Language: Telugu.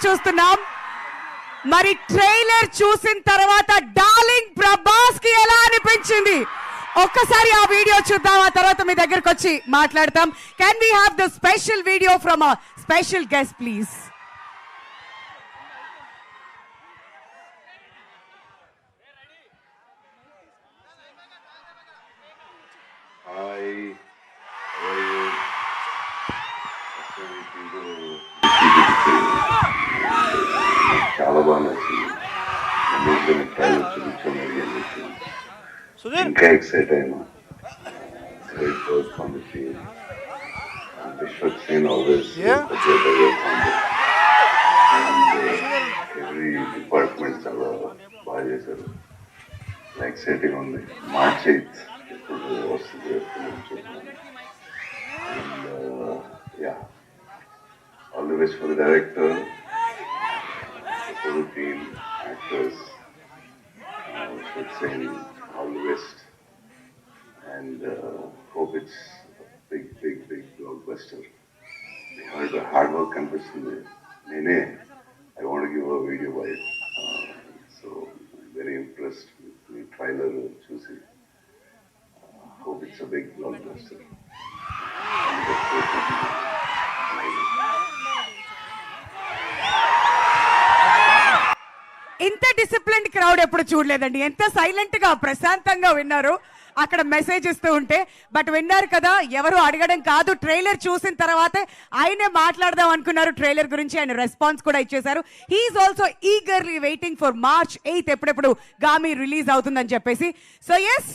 చూస్తున్నాం. మరి ట్రైలర్ చూసిన తర్వాత డార్లింగ్ ప్రభాస్ కి ఎలా అనిపించింది ఒక్కసారి ఆ వీడియో చూద్దాం. ఆ తర్వాత మీ దగ్గరకు వచ్చి మాట్లాడతాం. Can we have the special video from a special guest please? చాలా బాగా నచ్చింది. ఇంకా ఎక్సైట్ అయినా. Great work on the team. And Vishwak Sen always appreciate the work on it. And every department చాలా బాగా చేశారు. ఎక్సైటింగ్ ఉంది. మార్చ్ 8th ఇప్పుడు వస్తుంది. All the best for the director, for the team, actors, Vishwak Sen, all the best. And hope it's a big blockbuster. We heard the hard work కనిపిస్తుంది. నేనే I want to give a video by it. So I'm very impressed with the trailer చూసి. Hope it's a big blockbuster. ఇంత డిసిప్లిన్ క్రౌడ్ ఎప్పుడు చూడలేదండి. ఎంత సైలెంట్ గా ప్రశాంతంగా విన్నారు అక్కడ మెసేజ్ ఇస్తూ ఉంటే. బట్ విన్నారు కదా, ఎవరు అడగడం కాదు, ట్రైలర్ చూసిన తర్వాతే ఆయనే మాట్లాడదాం అనుకున్నారు ట్రైలర్ గురించి. ఆయన రెస్పాన్స్ కూడా ఇచ్చేశారు. He's also eagerly waiting for March 8th ఎప్పుడెప్పుడు గామి రిలీజ్ అవుతుందని చెప్పేసి. So yes,